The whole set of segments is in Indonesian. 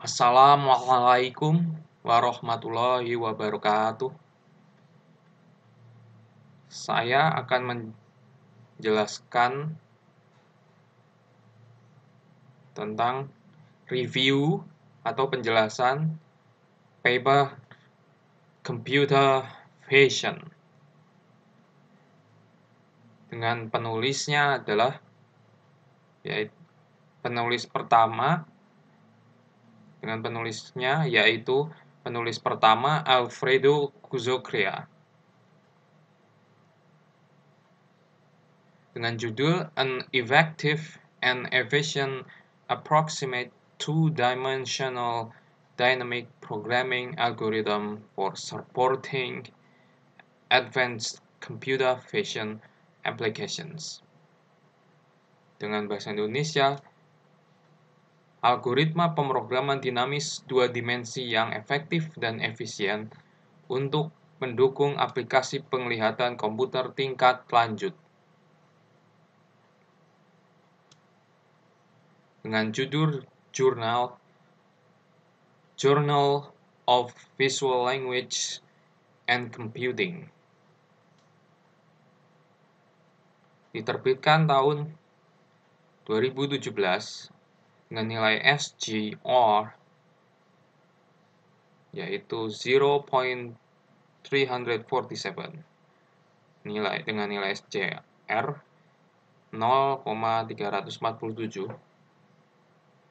Assalamualaikum warahmatullahi wabarakatuh. Saya akan menjelaskan tentang review atau penjelasan paper computer vision. Dengan penulisnya adalah penulis pertama Alfredo Guzocrea. Dengan judul An Effective and Efficient Approximate Two-Dimensional Dynamic Programming Algorithm for Supporting Advanced Computer Vision Applications. Dengan bahasa Indonesia, algoritma pemrograman dinamis dua dimensi yang efektif dan efisien untuk mendukung aplikasi penglihatan komputer tingkat lanjut. Dengan judul Journal of Visual Language and Computing. Diterbitkan tahun 2017 dengan nilai SGR yaitu 0.347. Dengan nilai SGR 0,347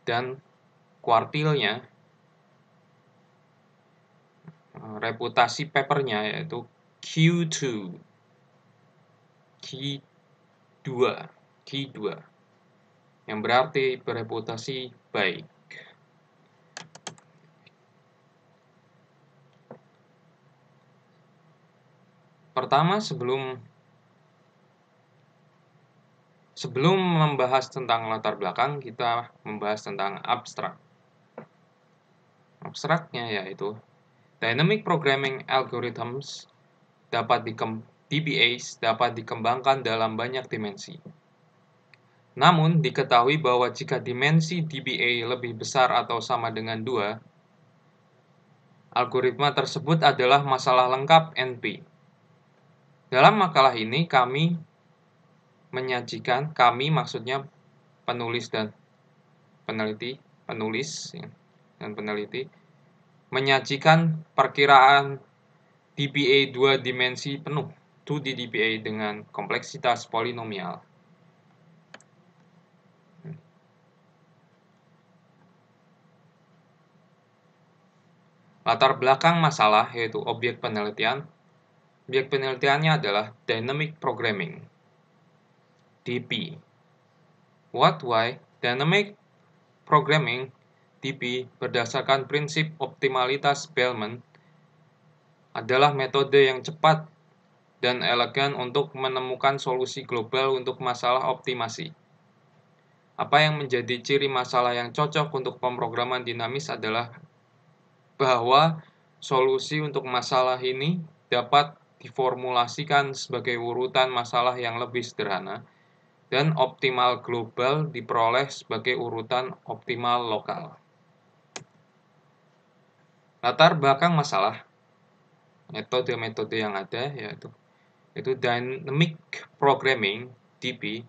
dan kuartilnya reputasi papernya yaitu Q2 yang berarti bereputasi baik. Pertama, sebelum membahas tentang latar belakang, kita membahas tentang abstrak. Abstraknya yaitu Dynamic Programming Algorithms DPAs dapat dikembangkan dalam banyak dimensi. Namun, diketahui bahwa jika dimensi DPA lebih besar atau sama dengan 2, algoritma tersebut adalah masalah lengkap NP. Dalam makalah ini penulis dan peneliti menyajikan perkiraan DPA 2 dimensi penuh 2D DPA dengan kompleksitas polinomial. Latar belakang masalah yaitu objek penelitian. Objek penelitiannya adalah Dynamic Programming, DP. Why? Dynamic Programming, DP, berdasarkan prinsip optimalitas Bellman, adalah metode yang cepat dan elegan untuk menemukan solusi global untuk masalah optimasi. Apa yang menjadi ciri masalah yang cocok untuk pemrograman dinamis adalah bahwa solusi untuk masalah ini dapat diformulasikan sebagai urutan masalah yang lebih sederhana, dan optimal global diperoleh sebagai urutan optimal lokal. Latar belakang masalah, metode-metode yang ada yaitu Dynamic Programming (DP).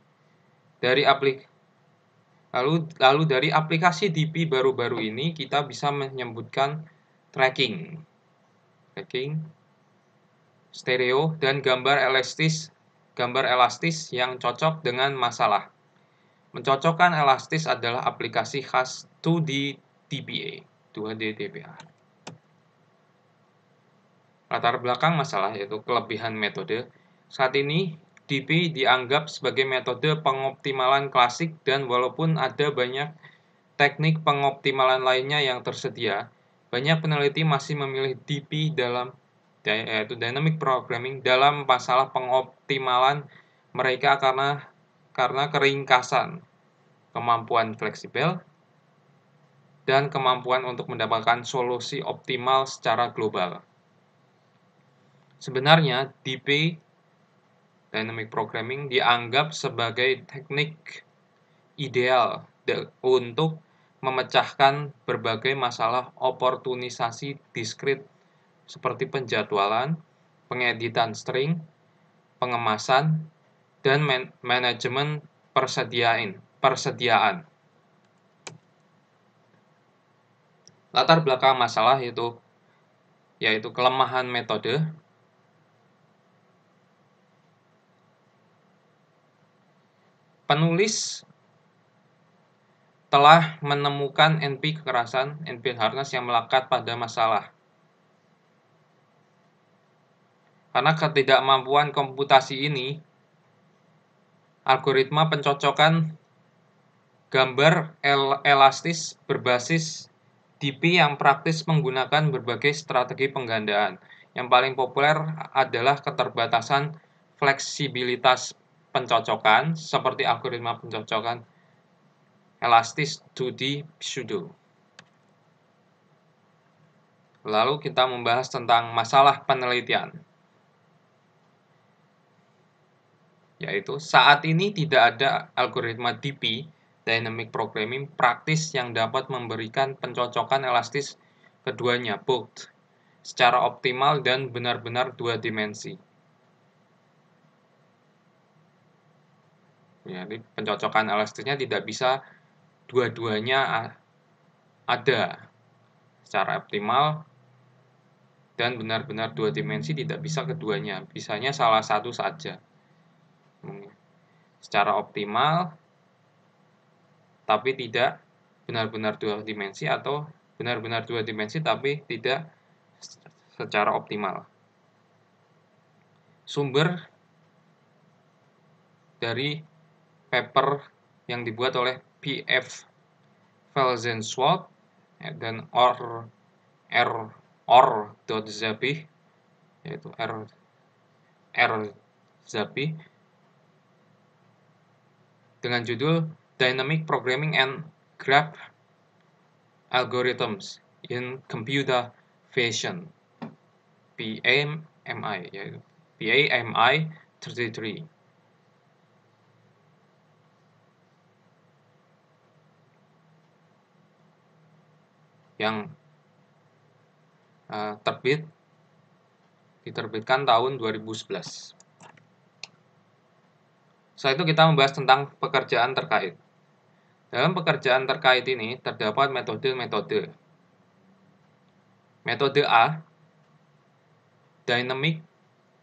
Lalu dari aplikasi DP baru-baru ini kita bisa menyebutkan tracking, stereo, dan gambar elastis yang cocok dengan masalah. Mencocokkan elastis adalah aplikasi khas 2D DPA. Latar belakang masalah yaitu kelebihan metode. Saat ini, DP dianggap sebagai metode pengoptimalan klasik, dan walaupun ada banyak teknik pengoptimalan lainnya yang tersedia, banyak peneliti masih memilih DP yaitu Dynamic Programming dalam masalah pengoptimalan mereka karena keringkasan, kemampuan fleksibel, dan kemampuan untuk mendapatkan solusi optimal secara global. Sebenarnya, DP, Dynamic Programming, dianggap sebagai teknik ideal untuk memecahkan berbagai masalah oportunisasi diskrit seperti penjadwalan, pengeditan string, pengemasan, dan manajemen persediaan. Latar belakang masalah yaitu kelemahan metode, penulis telah menemukan NP kekerasan, NP hardness yang melekat pada masalah. Karena ketidakmampuan komputasi ini, algoritma pencocokan gambar elastis berbasis DP yang praktis menggunakan berbagai strategi penggandaan. Yang paling populer adalah keterbatasan fleksibilitas pencocokan, seperti algoritma pencocokan elastis 2D pseudo. Lalu kita membahas tentang masalah penelitian. Yaitu saat ini tidak ada algoritma DP, Dynamic Programming, praktis yang dapat memberikan pencocokan elastis keduanya, both, secara optimal dan benar-benar dua dimensi. Jadi pencocokan elastisnya tidak bisa dua-duanya ada secara optimal dan benar-benar dua dimensi, tidak bisa keduanya, bisanya salah satu saja. Secara optimal tapi tidak benar-benar dua dimensi, atau benar-benar dua dimensi tapi tidak secara optimal. Sumber dari paper yang dibuat oleh P.F. Felsenschwab dan R.Zabih, yaitu R. Zabih, dengan judul Dynamic Programming and Graph Algorithms in Computer Vision, PAMI, yaitu PAMI 33. Yang diterbitkan tahun 2011. Setelah itu kita membahas tentang pekerjaan terkait. Dalam pekerjaan terkait ini terdapat metode-metode. Metode A, Dynamic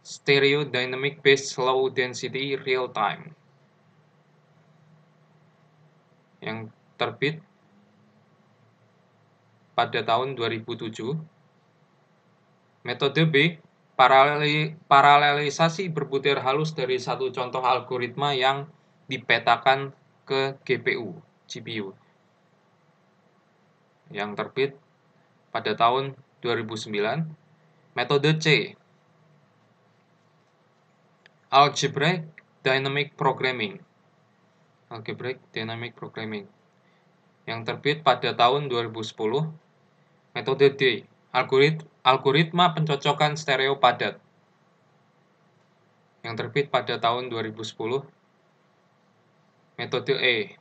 Stereo Dynamic Based Low Density Real Time, yang terbit pada tahun 2007. Metode B, paralelisasi berbutir halus dari satu contoh algoritma yang dipetakan ke GPU, yang terbit pada tahun 2009. Metode C, Algebraic Dynamic Programming, yang terbit pada tahun 2010. Metode D, algoritma pencocokan stereo padat, yang terbit pada tahun 2010. Metode E,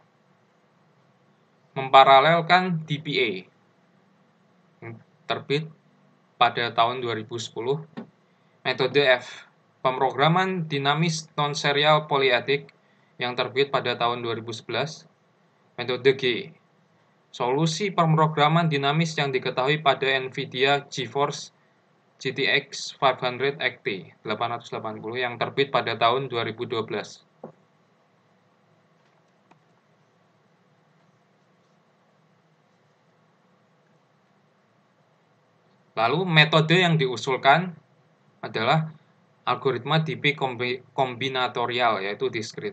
memparalelkan DPA, yang terbit pada tahun 2010. Metode F, pemrograman dinamis non-serial polyadic, yang terbit pada tahun 2011. Metode G, solusi pemrograman dinamis yang diketahui pada NVIDIA GeForce GTX 500 XT 880, yang terbit pada tahun 2012. Lalu metode yang diusulkan adalah algoritma DP kombinatorial, yaitu diskrit.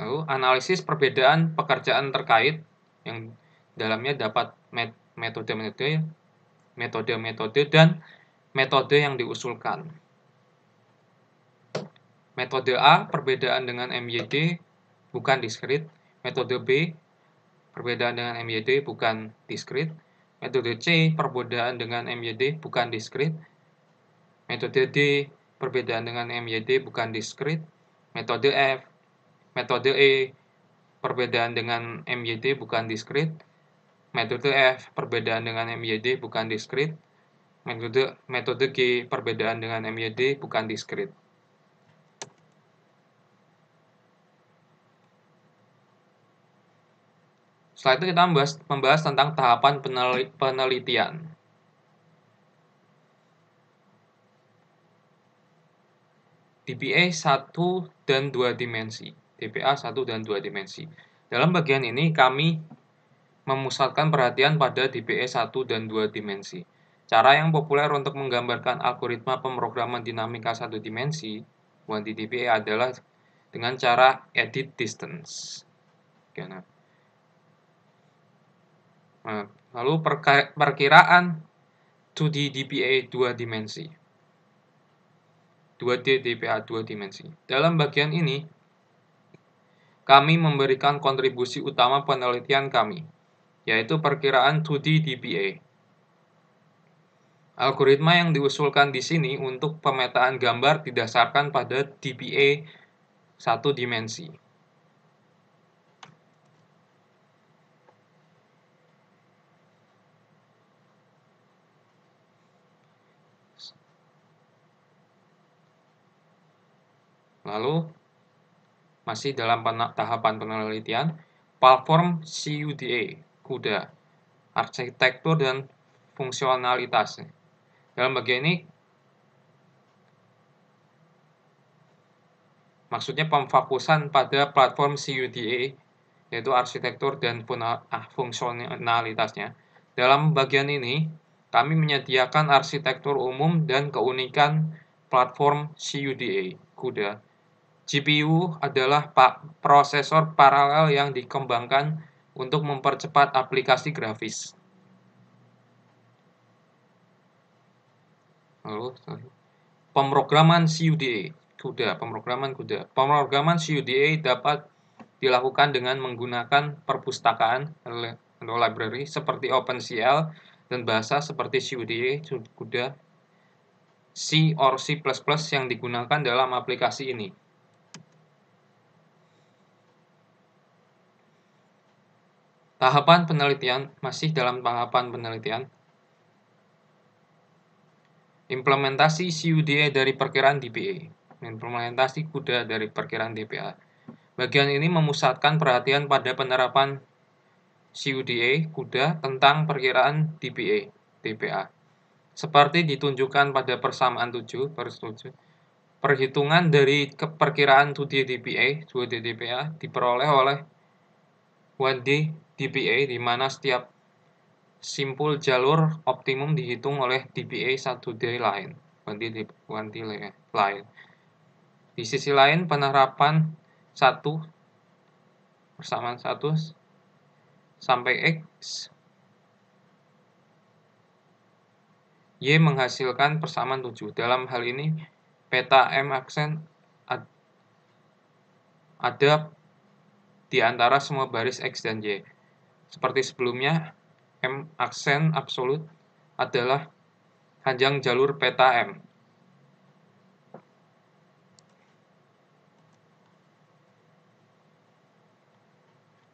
Lalu analisis perbedaan pekerjaan terkait, yang dalamnya dapat metode-metode dan metode yang diusulkan. Metode A, perbedaan dengan MYD bukan diskrit. Metode B, perbedaan dengan MYD bukan diskrit. Metode C, perbedaan dengan MYD bukan diskrit. Metode D, perbedaan dengan MYD bukan diskrit. Metode E, perbedaan dengan MYD bukan diskrit. Metode F, perbedaan dengan MYD bukan diskrit. Metode G, perbedaan dengan MYD bukan diskrit. Setelah itu kita membahas tentang tahapan penelitian. DPA 1 dan 2 dimensi. DPA 1 dan 2 dimensi. Dalam bagian ini kami memusatkan perhatian pada DPA 1 dan 2 dimensi. Cara yang populer untuk menggambarkan algoritma pemrograman dinamika 1 dimensi, 1D DPA, adalah dengan cara edit distance. Lalu perkiraan 2D DPA 2 dimensi. 2D DPA 2 dimensi. Dalam bagian ini, kami memberikan kontribusi utama penelitian kami, yaitu perkiraan 2D DPA. Algoritma yang diusulkan di sini untuk pemetaan gambar didasarkan pada DPA 1 dimensi. Lalu, masih dalam tahapan penelitian, platform CUDA, CUDA, arsitektur dan fungsionalitas. Dalam bagian ini, maksudnya pemfokusan pada platform CUDA, yaitu arsitektur dan fungsionalitasnya. Dalam bagian ini, kami menyediakan arsitektur umum dan keunikan platform CUDA, CUDA. GPU adalah prosesor paralel yang dikembangkan untuk mempercepat aplikasi grafis. Lalu, pemrograman CUDA, pemrograman CUDA. Pemrograman CUDA dapat dilakukan dengan menggunakan perpustakaan atau library seperti OpenCL dan bahasa seperti CUDA, C or C++ yang digunakan dalam aplikasi ini. Tahapan penelitian, masih dalam tahapan penelitian. Implementasi CUDA dari perkiraan DPA. Implementasi CUDA dari perkiraan DPA. Bagian ini memusatkan perhatian pada penerapan CUDA tentang perkiraan DPA. Seperti ditunjukkan pada persamaan 7, perhitungan dari perkiraan 2D DPA diperoleh oleh 1D DPA, di mana setiap simpul jalur optimum dihitung oleh DPA 1D lain. 1D lain. Di sisi lain, penerapan 1 persamaan 1 sampai X, Y menghasilkan persamaan 7. Dalam hal ini, peta M aksen ada di antara semua baris X dan Y. Seperti sebelumnya, M aksen absolut adalah panjang jalur peta M.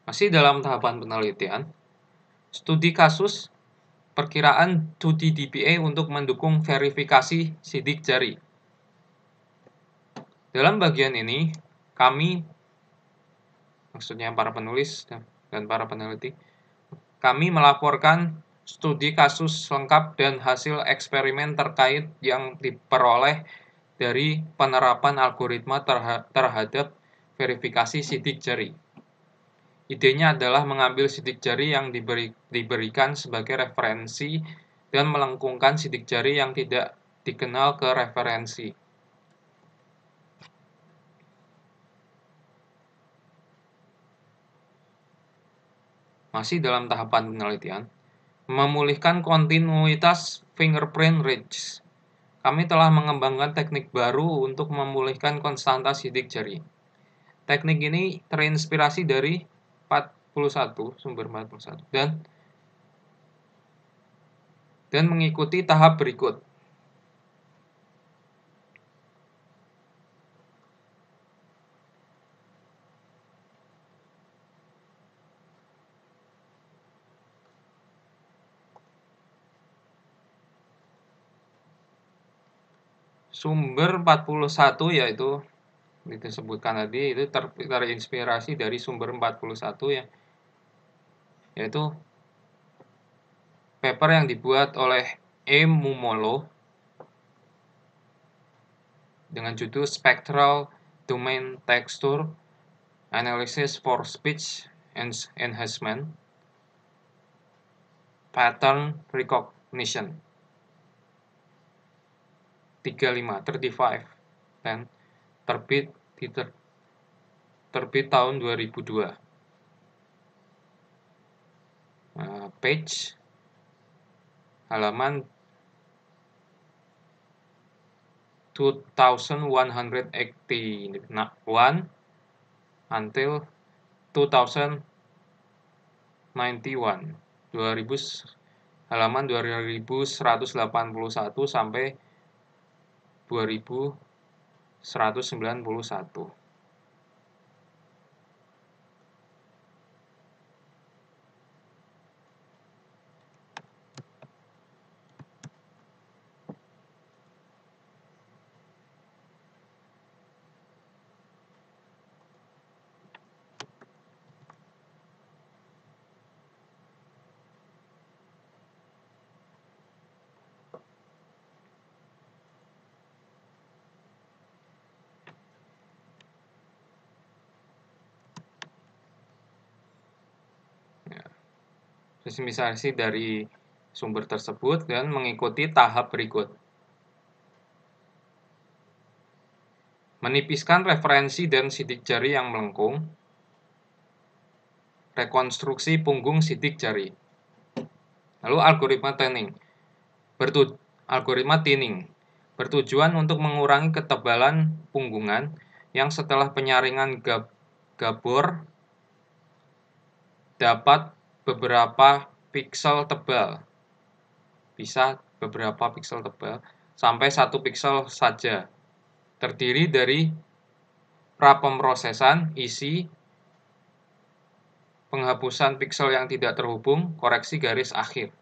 Masih dalam tahapan penelitian, studi kasus perkiraan 2D DPA untuk mendukung verifikasi sidik jari. Dalam bagian ini, kami, maksudnya para penulis dan para peneliti, kami melaporkan studi kasus lengkap dan hasil eksperimen terkait yang diperoleh dari penerapan algoritma terhadap verifikasi sidik jari. Idenya adalah mengambil sidik jari yang diberikan sebagai referensi dan melengkungkan sidik jari yang tidak dikenal ke referensi. Masih dalam tahapan penelitian, memulihkan kontinuitas fingerprint ridge. Kami telah mengembangkan teknik baru untuk memulihkan konstanta sidik jari. Teknik ini terinspirasi dari sumber 41, dan dan mengikuti tahap berikut. Sumber 41 yaitu disebutkan tadi itu terinspirasi dari sumber 41 ya, yaitu paper yang dibuat oleh E. Mumolo dengan judul Spectral Domain Texture Analysis for Speech Enhancement Pattern Recognition 35 dan terbit tahun 2002. Page halaman 2181 until 2091. Halaman 2181 sampai 2191. Misalisasi dari sumber tersebut dan mengikuti tahap berikut. Menipiskan referensi dan sidik jari yang melengkung. Rekonstruksi punggung sidik jari. Lalu algoritma tinning bertujuan untuk mengurangi ketebalan punggungan yang setelah penyaringan gabor dapat beberapa piksel tebal, bisa beberapa piksel tebal, sampai 1 piksel saja, terdiri dari prapemrosesan, isi, penghapusan piksel yang tidak terhubung, koreksi garis akhir.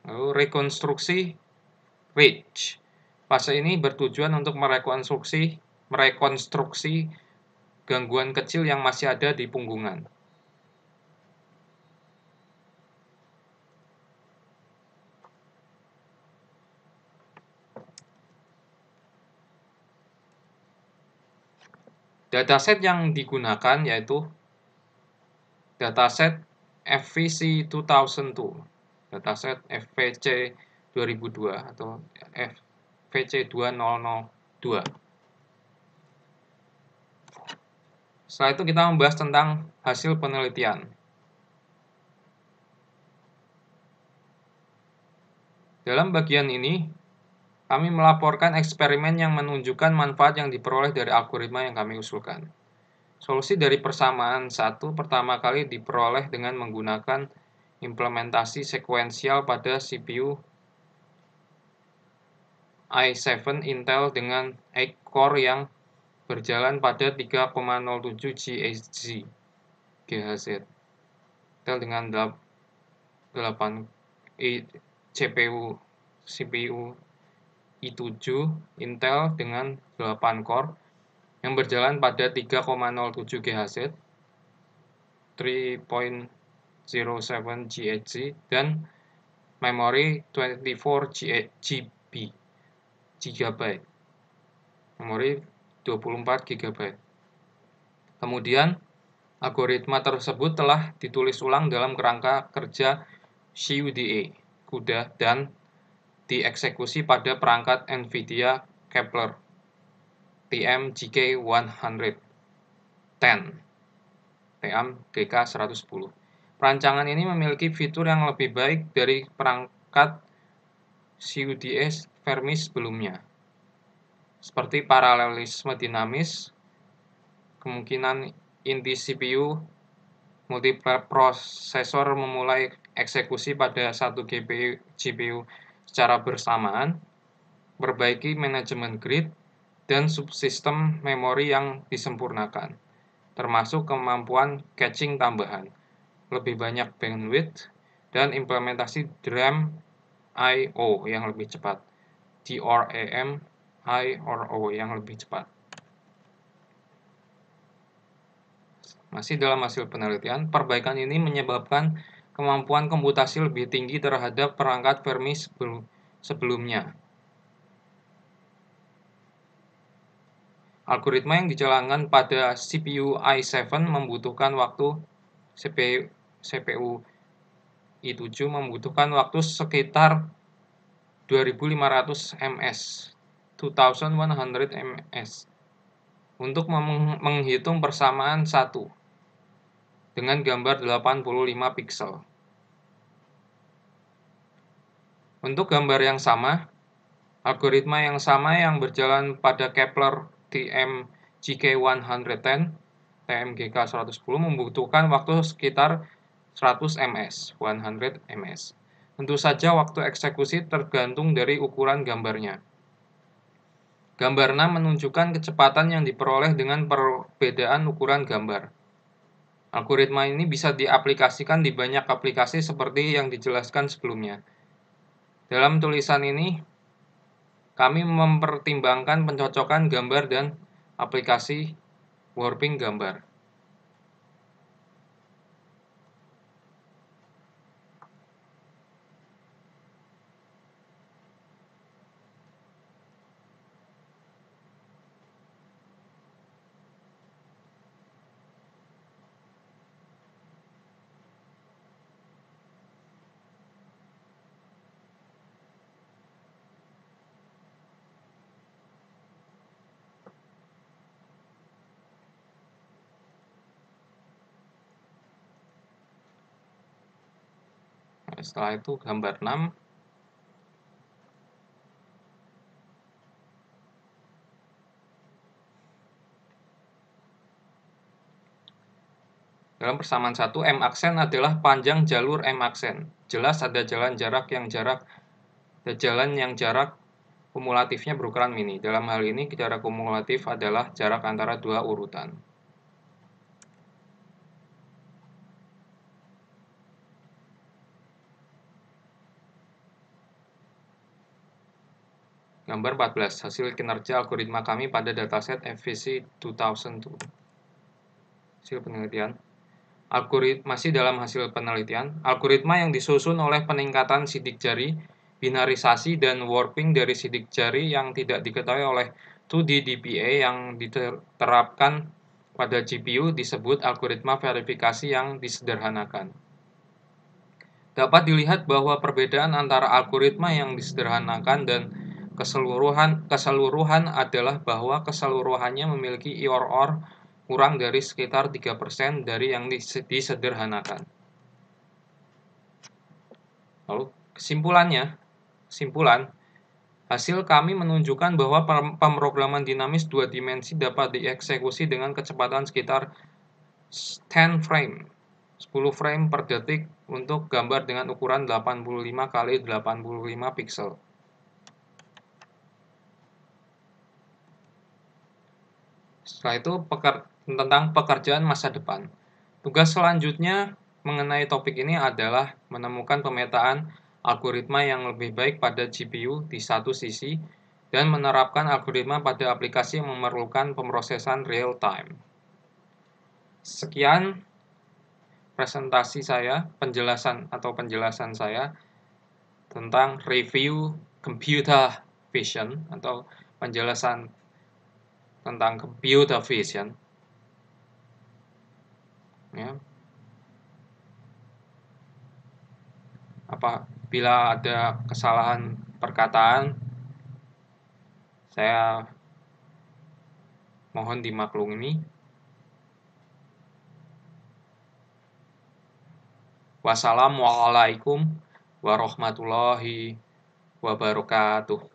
Lalu rekonstruksi ridge. Fase ini bertujuan untuk merekonstruksi gangguan kecil yang masih ada di punggungan. Dataset yang digunakan yaitu dataset FVC 2002, dataset FVC 2002 atau FVC 2002. Setelah itu kita membahas tentang hasil penelitian. Dalam bagian ini, kami melaporkan eksperimen yang menunjukkan manfaat yang diperoleh dari algoritma yang kami usulkan. Solusi dari persamaan 1 pertama kali diperoleh dengan menggunakan implementasi sekuensial pada CPU i7 Intel dengan 8 core yang berjalan pada 3,07 GHz. Intel dengan 8 CPU i7 Intel dengan 8 core yang berjalan pada 3,07 GHz, 3.07 GHz, dan memori 24 GB, memori 24 GB. Kemudian, algoritma tersebut telah ditulis ulang dalam kerangka kerja CUDA dan dieksekusi pada perangkat NVIDIA Kepler TM-GK110 TM-GK110. Perancangan ini memiliki fitur yang lebih baik dari perangkat CUDA Fermi sebelumnya, seperti paralelisme dinamis, kemungkinan inti CPU multiprosesor memulai eksekusi pada satu GPU secara bersamaan, perbaiki manajemen grid, dan subsistem memori yang disempurnakan, termasuk kemampuan caching tambahan, lebih banyak bandwidth, dan implementasi DRAM I/O yang lebih cepat, DRAM I/O yang lebih cepat. Masih dalam hasil penelitian, perbaikan ini menyebabkan kemampuan komputasi lebih tinggi terhadap perangkat Fermi sebelumnya. Algoritma yang dijalankan pada CPU i7 membutuhkan waktu CPU i7 membutuhkan waktu sekitar 2500 ms, 2100 ms, untuk menghitung persamaan 1 dengan gambar 85 piksel. Untuk gambar yang sama, algoritma yang sama yang berjalan pada Kepler TMGK110 membutuhkan waktu sekitar 100 ms, 100 ms. Tentu saja waktu eksekusi tergantung dari ukuran gambarnya. Gambar 6 menunjukkan kecepatan yang diperoleh dengan perbedaan ukuran gambar. Algoritma ini bisa diaplikasikan di banyak aplikasi seperti yang dijelaskan sebelumnya. Dalam tulisan ini, kami mempertimbangkan pencocokan gambar dan aplikasi warping gambar. Setelah itu gambar 6. Dalam persamaan 1, M aksen adalah panjang jalur M aksen. Jelas ada jalan yang jarak kumulatifnya berukuran mini. Dalam hal ini, jarak kumulatif adalah jarak antara dua urutan. Gambar 14. Hasil kinerja algoritma kami pada dataset FVC 2002. Hasil penelitian. Masih dalam hasil penelitian, algoritma yang disusun oleh peningkatan sidik jari, binarisasi, dan warping dari sidik jari yang tidak diketahui oleh 2D DPA yang diterapkan pada GPU disebut algoritma verifikasi yang disederhanakan. Dapat dilihat bahwa perbedaan antara algoritma yang disederhanakan dan keseluruhan adalah bahwa keseluruhannya memiliki error kurang dari sekitar 3% dari yang disederhanakan. Lalu kesimpulan, hasil kami menunjukkan bahwa pemrograman dinamis 2 dimensi dapat dieksekusi dengan kecepatan sekitar 10 frame per detik untuk gambar dengan ukuran 85 x 85 piksel. Setelah itu tentang pekerjaan masa depan. Tugas selanjutnya mengenai topik ini adalah menemukan pemetaan algoritma yang lebih baik pada GPU di satu sisi dan menerapkan algoritma pada aplikasi yang memerlukan pemrosesan real time. Sekian presentasi saya, penjelasan saya tentang review computer vision atau penjelasan tentang computer vision. Ya. Apabila ada kesalahan perkataan, saya mohon dimaklumi. Wassalamualaikum warahmatullahi wabarakatuh.